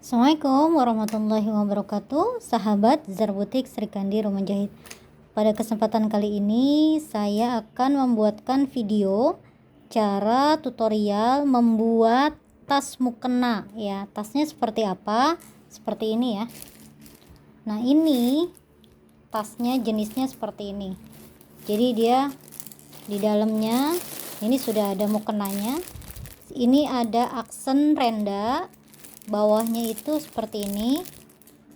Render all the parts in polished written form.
Assalamualaikum warahmatullahi wabarakatuh, sahabat Zarbutik Sri Kandi Rumah Jahit. Pada kesempatan kali ini saya akan membuatkan video cara tutorial membuat tas mukena ya. Tasnya seperti apa? Seperti ini ya. Nah, ini tasnya jenisnya seperti ini. Jadi dia di dalamnya ini sudah ada mukenanya. Ini ada aksen renda, bawahnya itu seperti ini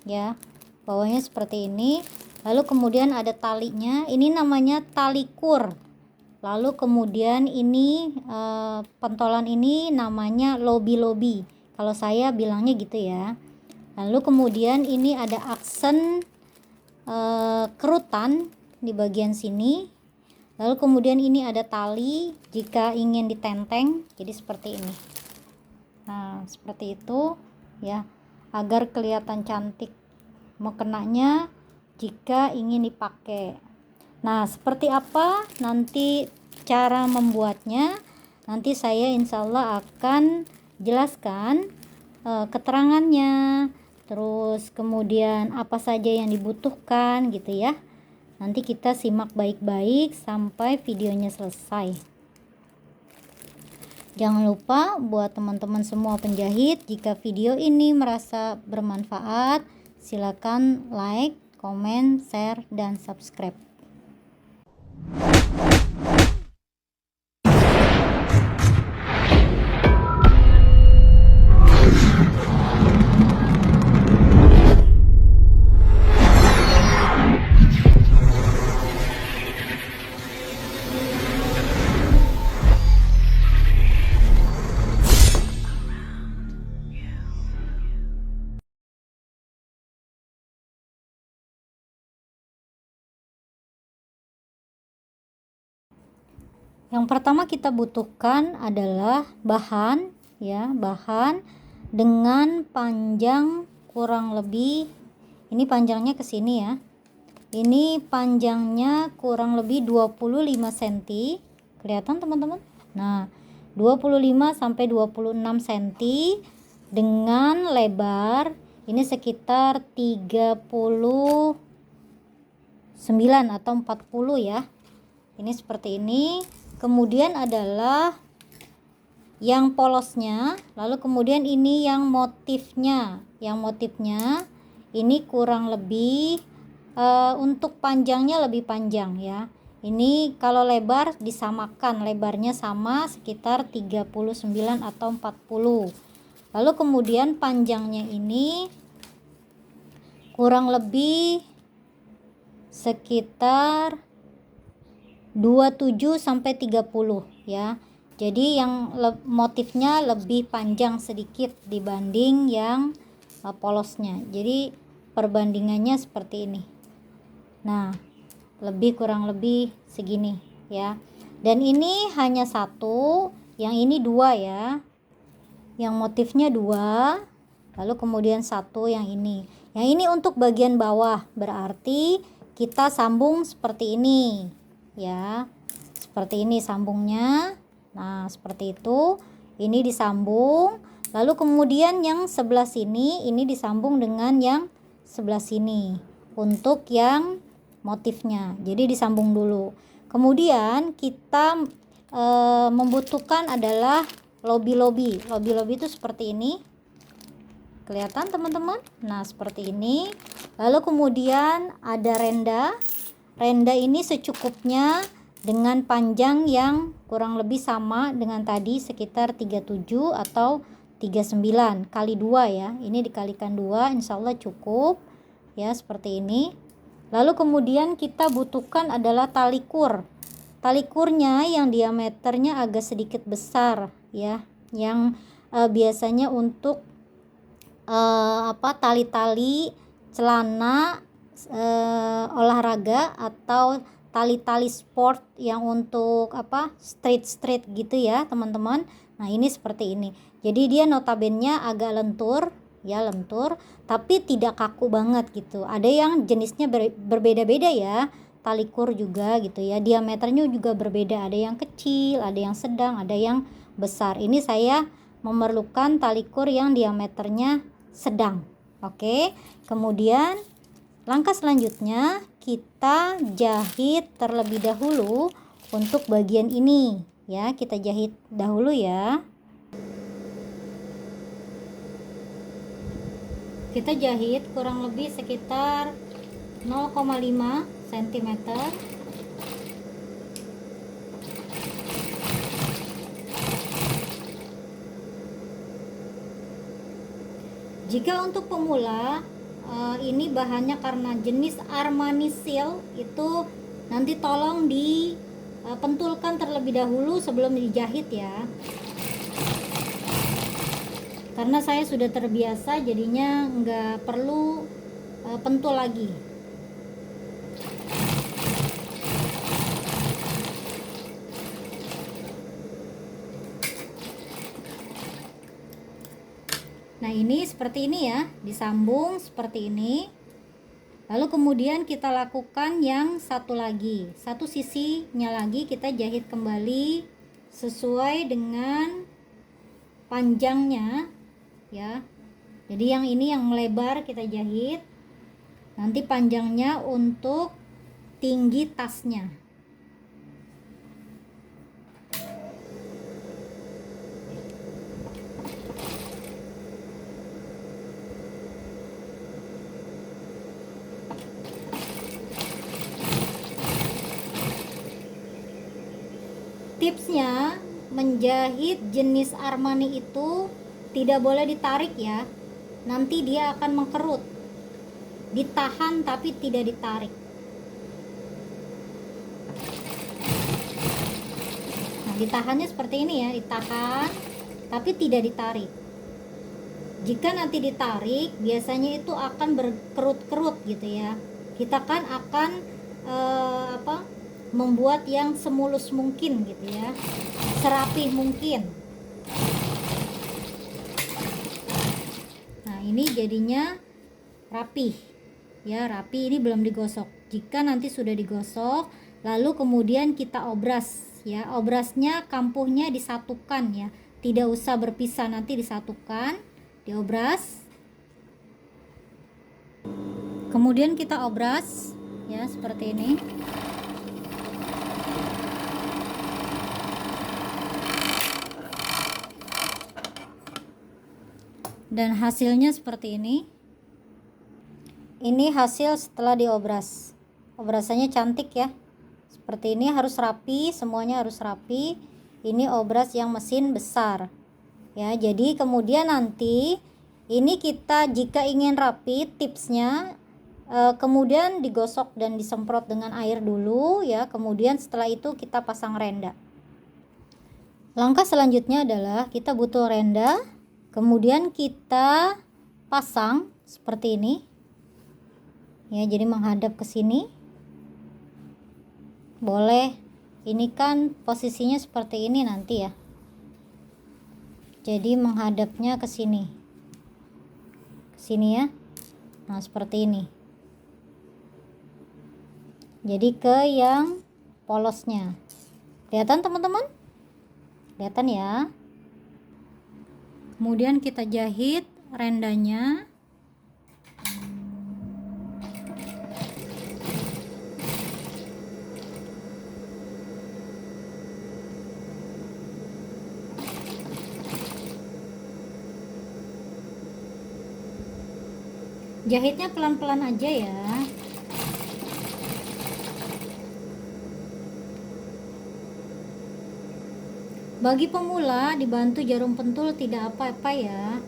ya, bawahnya seperti ini. Lalu kemudian ada talinya, ini namanya tali kur. Lalu kemudian ini pentolan ini namanya lobi-lobi, kalau saya bilangnya gitu ya. Lalu kemudian ini ada aksen kerutan di bagian sini. Lalu kemudian ini ada tali jika ingin ditenteng, jadi seperti ini. Nah, seperti itu ya, agar kelihatan cantik mukenanya jika ingin dipakai. Nah, seperti apa nanti cara membuatnya? Nanti saya insya Allah akan jelaskan keterangannya, terus kemudian apa saja yang dibutuhkan gitu ya. Nanti kita simak baik-baik sampai videonya selesai. Jangan lupa buat teman-teman semua penjahit, jika video ini merasa bermanfaat, silakan like, komen, share, dan subscribe. Yang pertama kita butuhkan adalah bahan ya, bahan dengan panjang kurang lebih, ini panjangnya ke sini ya. Ini panjangnya kurang lebih 25 cm. Kelihatan teman-teman? Nah, 25 sampai 26 cm dengan lebar ini sekitar 39 atau 40 ya. Ini seperti ini. Kemudian adalah yang polosnya, lalu kemudian ini yang motifnya. Yang motifnya ini kurang lebih untuk panjangnya lebih panjang ya. Ini kalau lebar disamakan, lebarnya sama sekitar 39 atau 40. Lalu kemudian panjangnya ini kurang lebih sekitar 27 sampai 30 ya. Jadi yang motifnya lebih panjang sedikit dibanding yang polosnya. Jadi perbandingannya seperti ini. Nah, kurang lebih segini ya. Dan ini hanya satu, yang ini dua ya. Yang motifnya dua, lalu kemudian satu yang ini. Yang ini untuk bagian bawah, berarti kita sambung seperti ini ya, seperti ini sambungnya. Nah, seperti itu, ini disambung, lalu kemudian yang sebelah sini ini disambung dengan yang sebelah sini untuk yang motifnya. Jadi disambung dulu. Kemudian kita membutuhkan adalah lobi-lobi. Lobi-lobi itu seperti ini. Kelihatan teman-teman? Nah, seperti ini. Lalu kemudian ada renda. Renda ini secukupnya dengan panjang yang kurang lebih sama dengan tadi, sekitar 37 atau 39 kali 2 ya. Ini dikalikan 2, insya Allah cukup ya, seperti ini. Lalu kemudian kita butuhkan adalah tali kur. Tali kurnya yang diameternya agak sedikit besar ya, yang biasanya untuk tali-tali celana olahraga atau tali-tali sport yang untuk street gitu ya teman-teman. Nah, ini seperti ini. Jadi dia notabene agak lentur ya, lentur tapi tidak kaku banget gitu. Ada yang jenisnya berbeda-beda ya, tali kur juga gitu ya, diameternya juga berbeda, ada yang kecil, ada yang sedang, ada yang besar. Ini saya memerlukan tali kur yang diameternya sedang. Oke, kemudian langkah selanjutnya kita jahit terlebih dahulu untuk bagian ini ya, kita jahit dahulu ya. Kita jahit kurang lebih sekitar 0,5 cm. Jika untuk pemula ini bahannya karena jenis Armani Seal, itu nanti tolong dipentulkan terlebih dahulu sebelum dijahit ya. Karena saya sudah terbiasa, jadinya nggak perlu pentul lagi. Nah ini seperti ini ya, disambung seperti ini. Lalu kemudian kita lakukan yang satu lagi, satu sisinya lagi kita jahit kembali sesuai dengan panjangnya ya. Jadi yang ini yang melebar kita jahit, nanti panjangnya untuk tinggi tasnya. Tipsnya, menjahit jenis Armani itu tidak boleh ditarik ya, nanti dia akan mengkerut. Ditahan tapi tidak ditarik. Nah ditahannya seperti ini ya, ditahan tapi tidak ditarik. Jika nanti ditarik biasanya itu akan berkerut-kerut gitu ya. Kita kan akan membuat yang semulus mungkin gitu ya, serapih mungkin. Nah ini jadinya rapih ya, rapi. Ini belum digosok. Jika nanti sudah digosok lalu kemudian kita obras ya, obrasnya kampuhnya disatukan ya, tidak usah berpisah, nanti disatukan, diobras, kemudian kita obras ya seperti ini. Dan hasilnya seperti ini. Ini hasil setelah diobras. Obrasannya cantik ya. Seperti ini, harus rapi, semuanya harus rapi. Ini obras yang mesin besar. Ya, jadi kemudian nanti ini kita jika ingin rapi, tipsnya kemudian digosok dan disemprot dengan air dulu ya. Kemudian setelah itu kita pasang renda. Langkah selanjutnya adalah kita butuh renda. Kemudian kita pasang seperti ini ya, jadi menghadap ke sini. Boleh, ini kan posisinya seperti ini nanti ya, jadi menghadapnya ke sini ya. Nah seperti ini, jadi ke yang polosnya. Kelihatan teman-teman? Kelihatan ya. Kemudian kita jahit rendanya. Jahitnya pelan-pelan aja ya. Bagi pemula dibantu jarum pentul tidak apa-apa ya.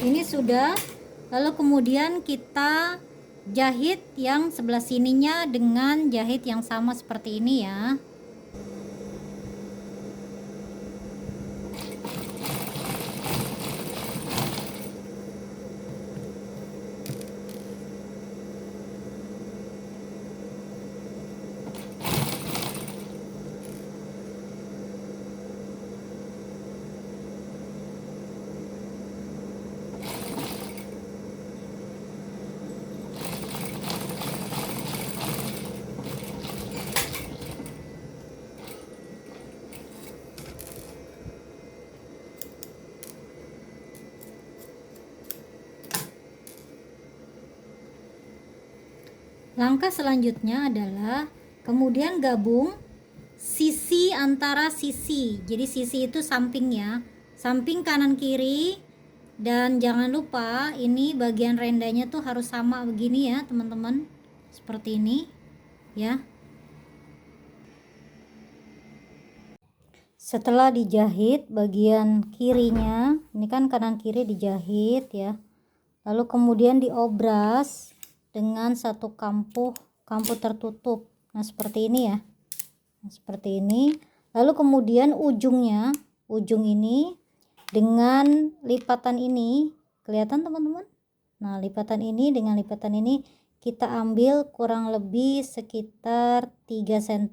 Ini sudah, lalu kemudian kita jahit yang sebelah sininya dengan jahit yang sama seperti ini ya. Langkah selanjutnya adalah kemudian gabung sisi antara sisi. Jadi sisi itu samping ya, samping kanan kiri. Dan jangan lupa ini bagian rendanya tuh harus sama begini ya teman-teman, seperti ini ya. Setelah dijahit bagian kirinya, ini kan kanan kiri dijahit ya, lalu kemudian diobras dengan satu kampuh tertutup. Nah seperti ini ya, nah, seperti ini. Lalu kemudian ujung ini dengan lipatan ini, kelihatan teman-teman? Nah lipatan ini dengan lipatan ini kita ambil kurang lebih sekitar 3 cm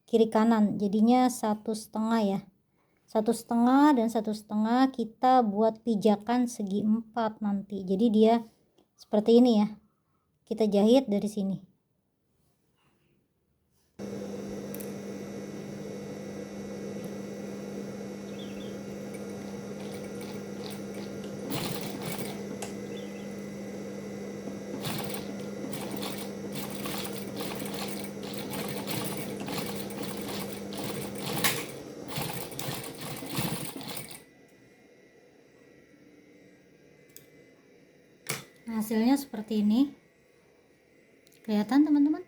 kiri kanan, jadinya 1,5 ya, 1,5 dan 1,5 kita buat pijakan segi 4 nanti. Jadi dia seperti ini ya, kita jahit dari sini. Hasilnya seperti ini, kelihatan teman-teman?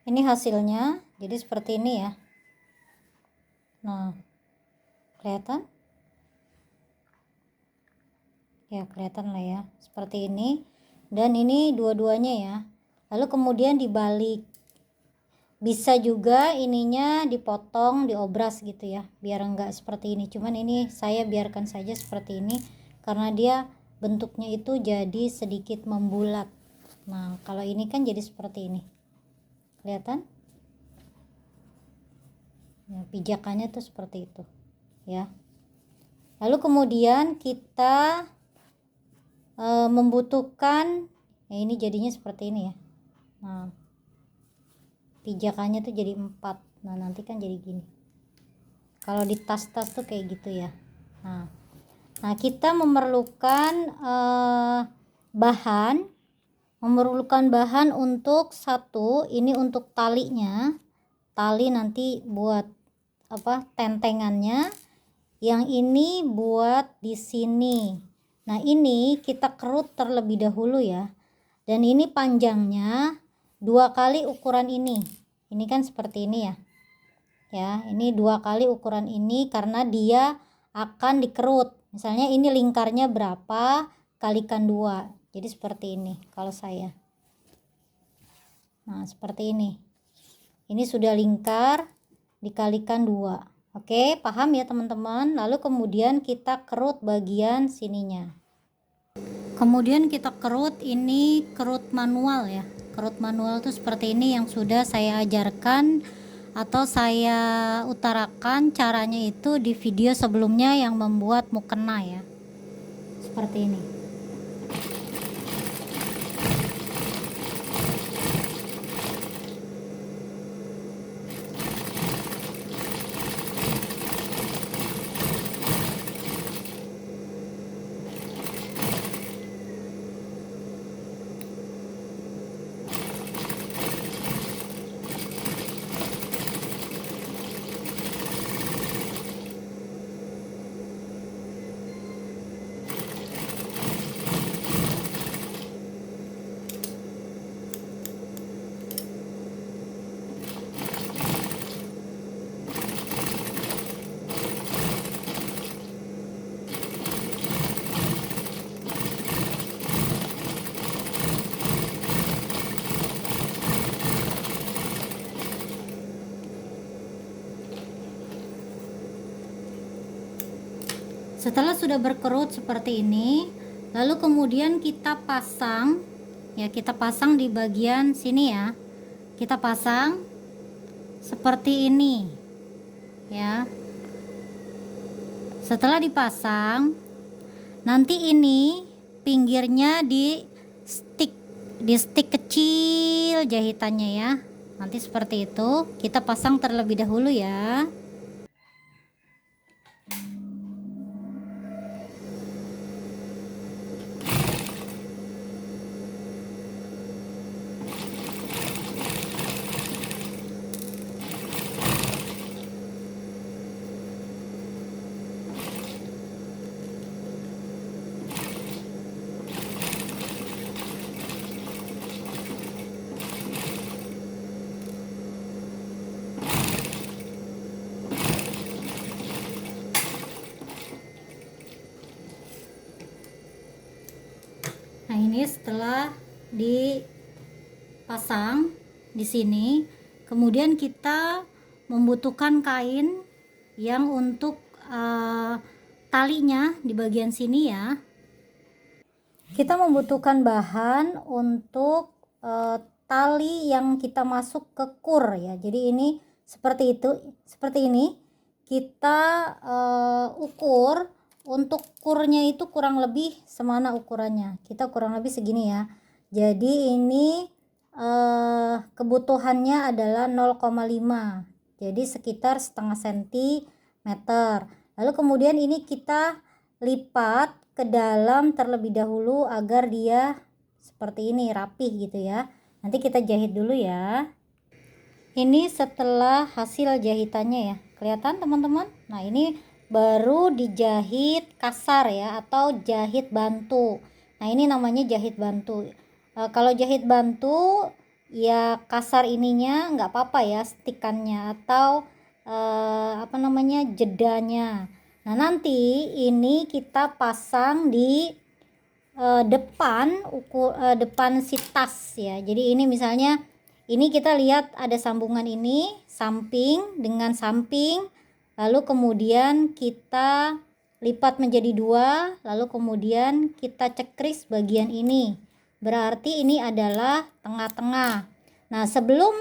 Ini hasilnya jadi seperti ini ya. Nah kelihatan ya, kelihatan lah ya, seperti ini. Dan ini dua-duanya ya. Lalu kemudian dibalik, bisa juga ininya dipotong, diobras gitu ya, biar enggak seperti ini. Cuman ini saya biarkan saja seperti ini karena dia bentuknya itu jadi sedikit membulat. Nah kalau ini kan jadi seperti ini, kelihatan ya, pijakannya tuh seperti itu ya. Lalu kemudian kita membutuhkan ya, ini jadinya seperti ini ya. Nah pijakannya tuh jadi 4. Nah nanti kan jadi gini, kalau di tas-tas tuh kayak gitu ya. Nah kita memerlukan bahan untuk satu, ini untuk talinya, tali nanti buat apa, tentengannya. Yang ini buat di sini. Nah ini kita kerut terlebih dahulu ya, dan ini panjangnya 2 kali ukuran ini kan seperti ini ya. Ya ini 2 kali ukuran ini karena dia akan dikerut. Misalnya ini lingkarnya berapa, kalikan 2, jadi seperti ini kalau saya. Nah seperti ini sudah lingkar, dikalikan 2. Oke, paham ya teman-teman? Lalu kemudian kita kerut bagian sininya. Kemudian kita kerut, ini kerut manual ya. Kerut manual itu seperti ini yang sudah saya ajarkan atau saya utarakan caranya itu di video sebelumnya yang membuat mukena ya. Seperti ini. Setelah sudah berkerut seperti ini, lalu kemudian kita pasang ya, kita pasang di bagian sini ya. Kita pasang seperti ini ya. Setelah dipasang, nanti ini pinggirnya di stick kecil jahitannya ya. Nanti seperti itu, kita pasang terlebih dahulu ya. Nah, ini setelah dipasang di sini, kemudian kita membutuhkan kain yang untuk talinya di bagian sini ya. Kita membutuhkan bahan untuk tali yang kita masuk ke kur ya. Jadi ini seperti itu, seperti ini. Kita ukur untuk kurnya itu kurang lebih semana ukurannya. Kita kurang lebih segini ya. Jadi ini kebutuhannya adalah 0,5. Jadi sekitar setengah sentimeter. Lalu kemudian ini kita lipat ke dalam terlebih dahulu agar dia seperti ini rapih gitu ya. Nanti kita jahit dulu ya. Ini setelah hasil jahitannya ya, kelihatan teman-teman. Nah, ini baru dijahit kasar ya, atau jahit bantu. Nah, ini namanya jahit bantu. Kalau jahit bantu ya kasar ininya nggak apa-apa ya, stikannya atau apa namanya, jedanya. Nah, nanti ini kita pasang di depan si tas ya. Jadi ini misalnya, ini kita lihat ada sambungan ini, samping dengan samping, lalu kemudian kita lipat menjadi 2, lalu kemudian kita cekris bagian ini, berarti ini adalah tengah-tengah. Nah, sebelum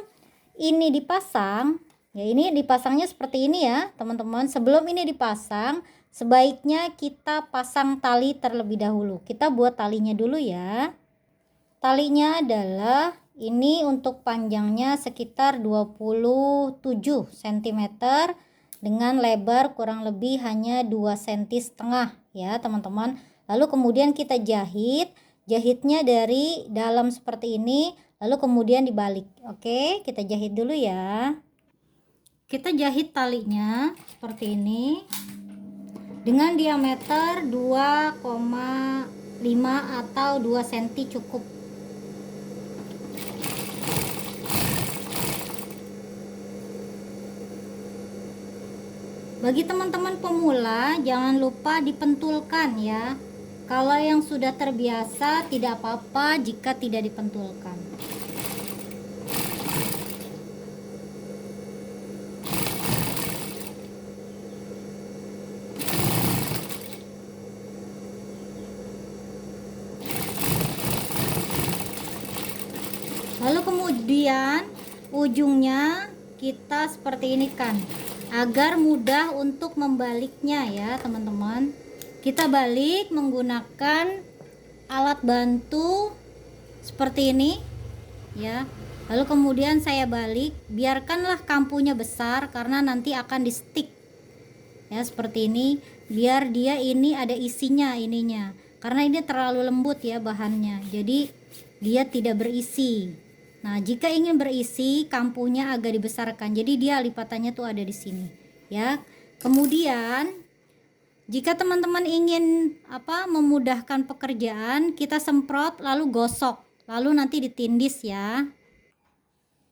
ini dipasang ya, ini dipasangnya seperti ini ya teman-teman. Sebelum ini dipasang, sebaiknya kita pasang tali terlebih dahulu. Kita buat talinya dulu ya. Talinya adalah ini untuk panjangnya sekitar 27 cm dengan lebar kurang lebih hanya 2,5 cm ya teman-teman. Lalu kemudian kita jahitnya dari dalam seperti ini, lalu kemudian dibalik. Oke, kita jahit dulu ya. Kita jahit talinya seperti ini dengan diameter 2,5 atau 2 cm cukup. Bagi teman-teman pemula, jangan lupa dipentulkan ya. Kalau yang sudah terbiasa tidak apa-apa jika tidak dipentulkan. Lalu kemudian ujungnya kita seperti ini kan, agar mudah untuk membaliknya ya teman-teman. Kita balik menggunakan alat bantu seperti ini ya. Lalu kemudian saya balik, biarkanlah kampunya besar karena nanti akan di stick ya seperti ini, biar dia ini ada isinya ininya, karena ini terlalu lembut ya bahannya, jadi dia tidak berisi. Nah, jika ingin berisi, kampunya agak dibesarkan. Jadi dia lipatannya tuh ada di sini, ya. Kemudian, jika teman-teman ingin memudahkan pekerjaan, kita semprot lalu gosok, lalu nanti ditindis ya.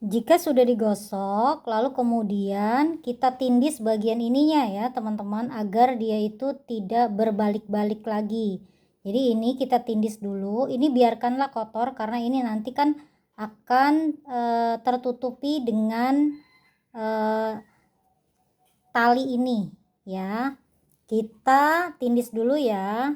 Jika sudah digosok, lalu kemudian kita tindis bagian ininya ya, teman-teman, agar dia itu tidak berbalik-balik lagi. Jadi ini kita tindis dulu. Ini biarkanlah kotor karena ini nanti kan akan tertutupi dengan tali ini ya. Kita tindis dulu ya.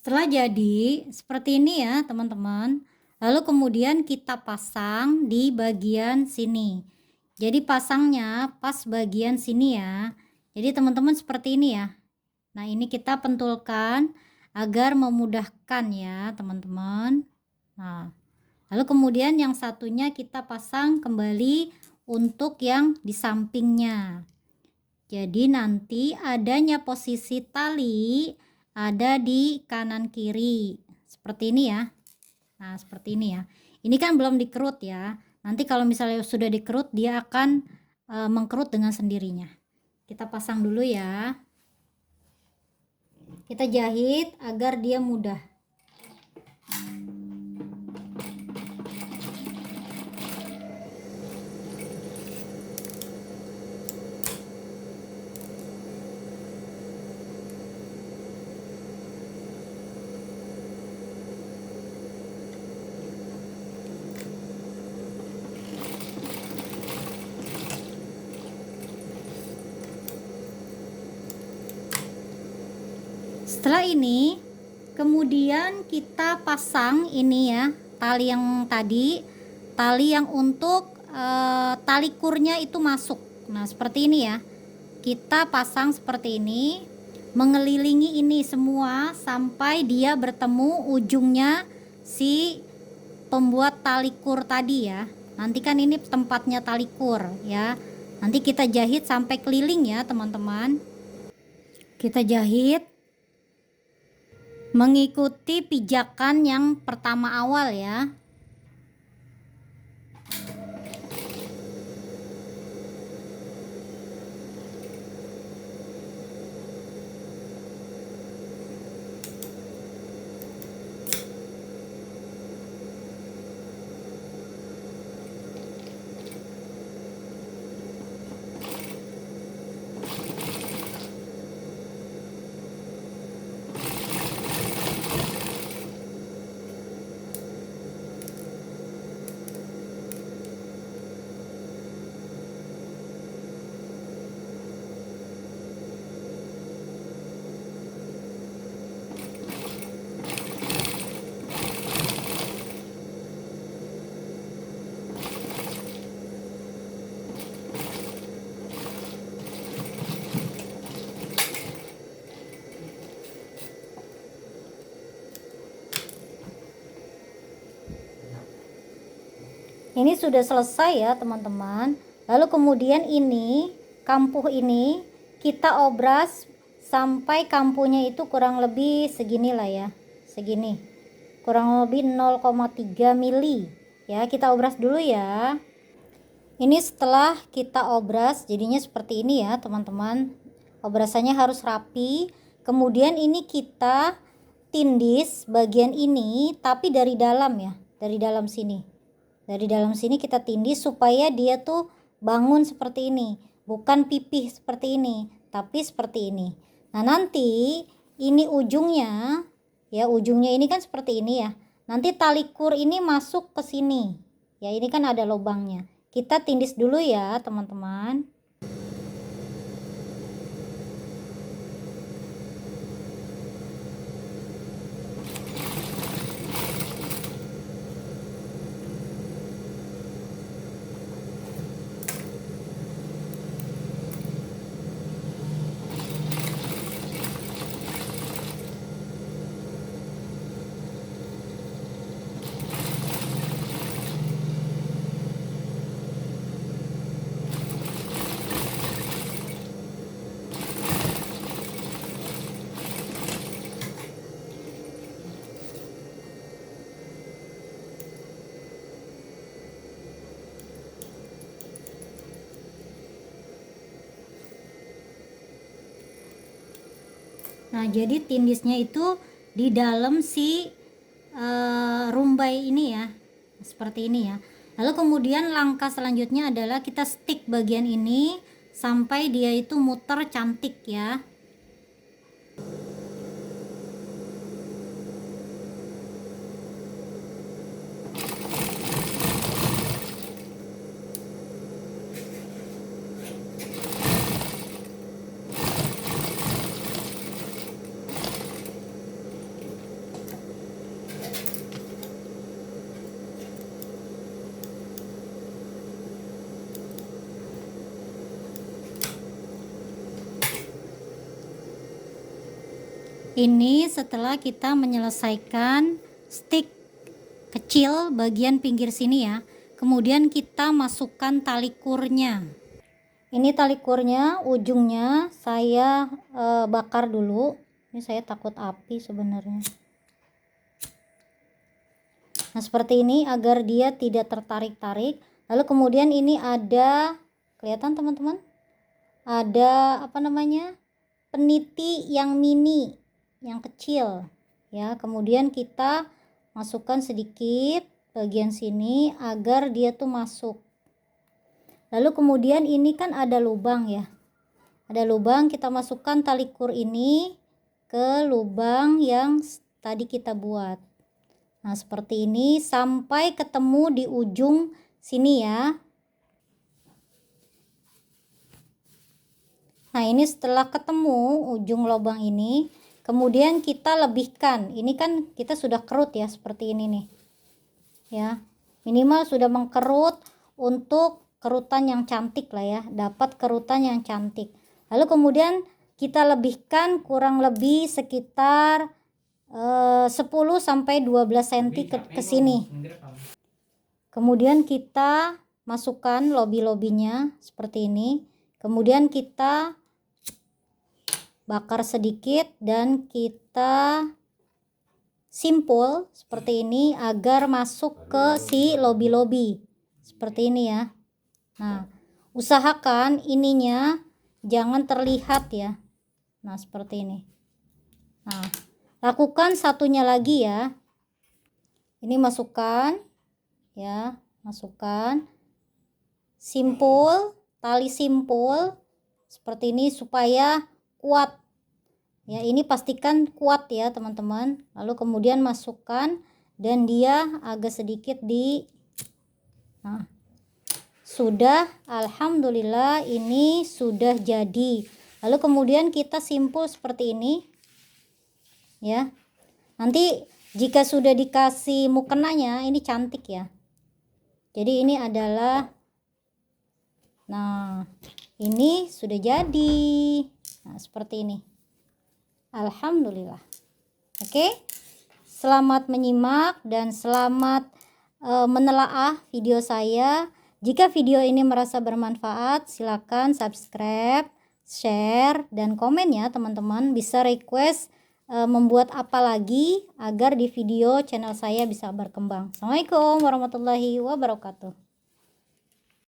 Setelah jadi seperti ini ya teman-teman, lalu kemudian kita pasang di bagian sini. Jadi pasangnya pas bagian sini ya. Jadi teman-teman seperti ini ya. Nah ini kita pentulkan agar memudahkan ya teman-teman. Nah lalu kemudian yang satunya kita pasang kembali untuk yang di sampingnya. Jadi nanti adanya posisi tali ada di kanan kiri seperti ini ya. Nah seperti ini ya. Ini kan belum dikerut ya. Nanti kalau misalnya sudah dikerut dia akan mengkerut dengan sendirinya. Kita pasang dulu ya. Kita jahit agar dia mudah. Setelah ini kemudian kita pasang ini ya, tali yang tadi, tali yang untuk tali kurnya itu masuk. Nah seperti ini ya, kita pasang seperti ini, mengelilingi ini semua sampai dia bertemu ujungnya si pembuat tali kur tadi ya. Nanti kan ini tempatnya tali kur ya, nanti kita jahit sampai keliling ya teman-teman. Kita jahit mengikuti pijakan yang pertama awal ya. Ini sudah selesai ya teman-teman. Lalu kemudian ini kampuh ini kita obras sampai kampuhnya itu kurang lebih segini lah ya, segini, kurang lebih 0,3 mili ya. Kita obras dulu ya. Ini setelah kita obras jadinya seperti ini ya teman-teman. Obrasannya harus rapi. Kemudian ini kita tindis bagian ini tapi dari dalam ya, dari dalam sini. Dari dalam sini kita tindis supaya dia tuh bangun seperti ini, bukan pipih seperti ini, tapi seperti ini. Nah nanti ini ujungnya ya, ujungnya ini kan seperti ini ya. Nanti tali kur ini masuk ke sini ya, ini kan ada lubangnya. Kita tindis dulu ya teman-teman. Nah jadi tindisnya itu di dalam si rumbai ini ya, seperti ini ya. Lalu kemudian langkah selanjutnya adalah kita stick bagian ini sampai dia itu muter cantik ya. Ini setelah kita menyelesaikan stick kecil bagian pinggir sini ya. Kemudian kita masukkan tali kurnya. Ini tali kurnya, ujungnya saya bakar dulu. Ini saya takut api sebenarnya. Nah, seperti ini agar dia tidak tertarik-tarik. Lalu kemudian ini ada, kelihatan teman-teman? Ada apa namanya? Peniti yang mini, yang kecil ya. Kemudian kita masukkan sedikit bagian sini agar dia tuh masuk. Lalu kemudian ini kan ada lubang ya, ada lubang, kita masukkan tali kur ini ke lubang yang tadi kita buat. Nah, seperti ini sampai ketemu di ujung sini ya. Nah, ini setelah ketemu ujung lubang ini, kemudian kita lebihkan. Ini kan kita sudah kerut ya, seperti ini nih. Ya, minimal sudah mengkerut untuk kerutan yang cantik lah ya, dapat kerutan yang cantik. Lalu kemudian kita lebihkan kurang lebih sekitar 10 sampai 12 cm ke sini. Kemudian kita masukkan lobi-lobinya seperti ini. Kemudian kita bakar sedikit dan kita simpul seperti ini agar masuk ke si lobi-lobi seperti ini ya. Nah, usahakan ininya jangan terlihat ya. Nah, seperti ini. Nah, lakukan satunya lagi ya. Ini masukkan ya, masukkan simpul, tali simpul seperti ini supaya kuat ya. Ini pastikan kuat ya teman-teman. Lalu kemudian masukkan dan dia agak sedikit nah, sudah, alhamdulillah ini sudah jadi. Lalu kemudian kita simpul seperti ini ya. Nanti jika sudah dikasih mukenanya ini cantik ya. Jadi ini adalah, nah ini sudah jadi. Nah, seperti ini. Alhamdulillah. Oke, selamat menyimak dan selamat menelaah video saya. Jika video ini merasa bermanfaat, silakan subscribe, share, dan komen ya teman-teman. Bisa request membuat apa lagi agar di video channel saya bisa berkembang. Assalamualaikum warahmatullahi wabarakatuh.